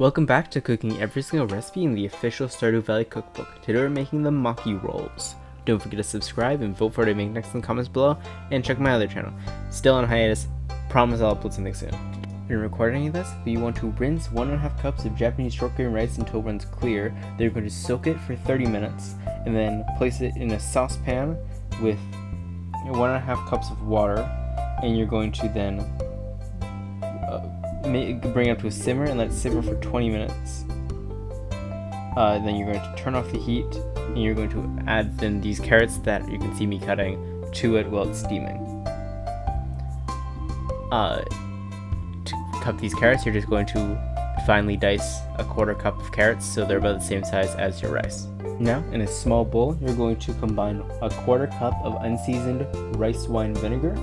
Welcome back to cooking every single recipe in the official Stardew Valley cookbook. Today we're making the Maki rolls. Don't forget to subscribe and vote for what I make next in the comments below, and check my other channel. Still on hiatus, promise I'll upload something soon. In recording of this, you want to rinse 1.5 cups of Japanese short grain rice until it runs clear. Then you're going to soak it for 30 minutes, and then place it in a saucepan with 1.5 cups of water, and you're going to then bring it up to a simmer and let it simmer for 20 minutes. Then you're going to turn off the heat, and you're going to add then these carrots that you can see me cutting to it while it's steaming. To cut these carrots, you're just going to finely dice a 1/4 cup of carrots so they're about the same size as your rice. Now, in a small bowl, you're going to combine a 1/4 cup of unseasoned rice wine vinegar,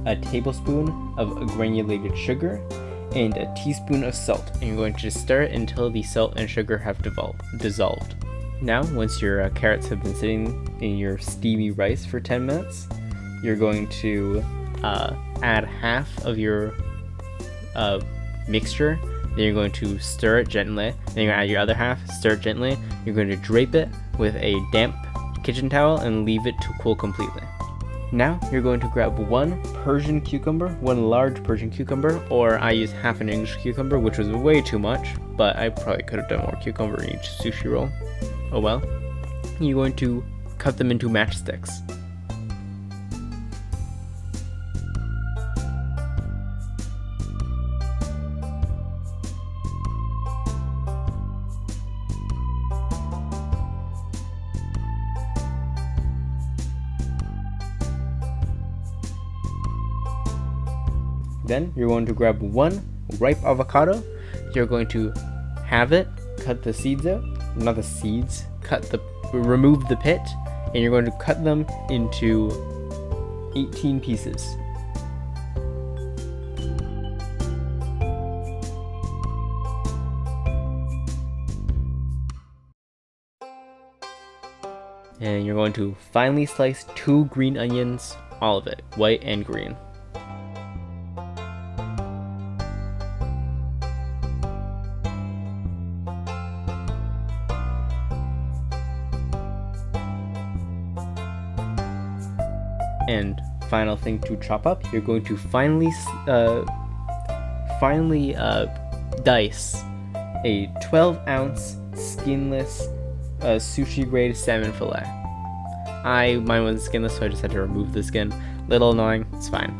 a tablespoon of granulated sugar, and a teaspoon of salt, and you're going to just stir it until the salt and sugar have dissolved. Now, once your carrots have been sitting in your steamy rice for 10 minutes, you're going to add half of your mixture. Then you're going to stir it gently. Then you're going to add your other half, stir it gently. You're going to drape it with a damp kitchen towel and leave it to cool completely. Now you're going to grab one large Persian cucumber, or I use half an English cucumber, which was way too much, but I probably could have done more cucumber in each sushi roll. Oh well. You're going to cut them into matchsticks. Then you're going to grab one ripe avocado. You're going to have it, cut the seeds out, not the seeds, remove the pit, and you're going to cut them into 18 pieces. And you're going to finely slice 2 green onions, all of it, white and green. And final thing to chop up, you're going to finely dice a 12-ounce skinless sushi grade salmon fillet. Mine was skinless, so I just had to remove the skin. Little annoying, it's fine.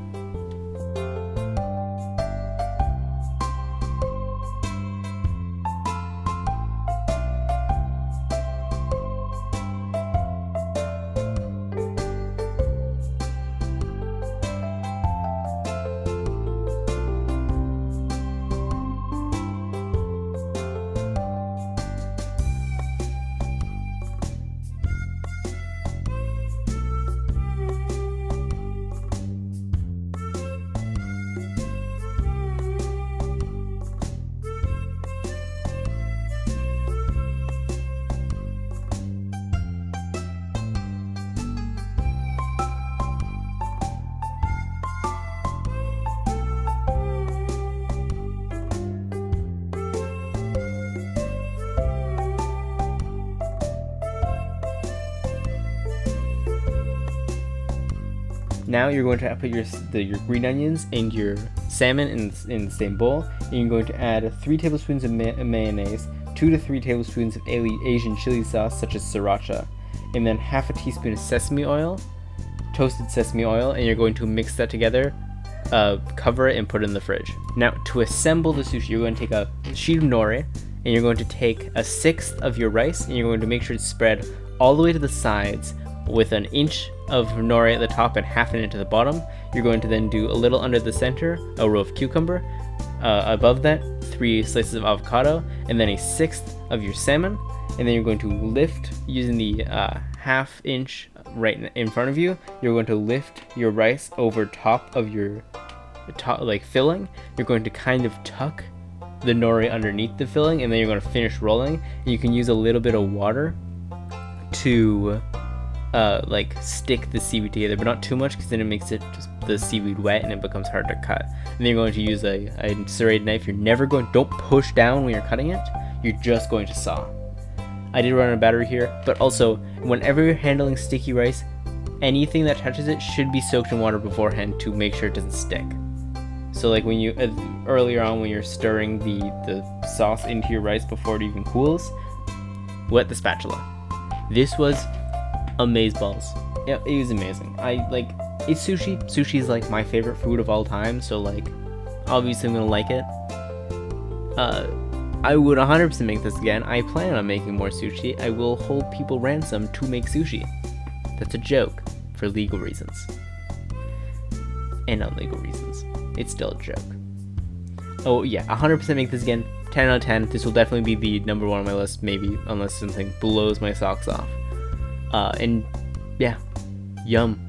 Now you're going to put your green onions and your salmon in the same bowl, and you're going to add 3 tablespoons of mayonnaise, 2 to 3 tablespoons of Asian chili sauce such as sriracha, and then half a teaspoon of sesame oil, toasted sesame oil, and you're going to mix that together, cover it, and put it in the fridge. Now to assemble the sushi, you're going to take a sheet of nori, and you're going to take 1/6 of your rice, and you're going to make sure it's spread all the way to the sides with 1 inch of nori at the top and half an inch at the bottom. You're going to then do a little under the center, a row of cucumber, above that 3 slices of avocado, and then 1/6 of your salmon, and then you're going to lift using the half inch right in front of you. You're going to lift your rice over top of your filling. You're going to kind of tuck the nori underneath the filling, and then you're going to finish rolling. And you can use a little bit of water to like stick the seaweed together, but not too much because then it makes it just the seaweed wet and it becomes hard to cut. And then you're going to use a serrated knife. Don't push down when you're cutting it. You're just going to saw. I did run a battery here, but also whenever you're handling sticky rice, anything that touches it should be soaked in water beforehand to make sure it doesn't stick. So like when you earlier on when you're stirring the sauce into your rice before it even cools, wet the spatula. This was amazeballs. Yeah, it was amazing. It's sushi. Sushi is like my favorite food of all time, so like obviously I'm gonna like it. I would 100% make this again. I plan on making more sushi. I will hold people ransom to make sushi. That's a joke for legal reasons. And unlegal reasons. It's still a joke. Oh yeah, 100% make this again. 10 out of 10. This will definitely be the number one on my list, maybe, unless something blows my socks off. And yeah, yum.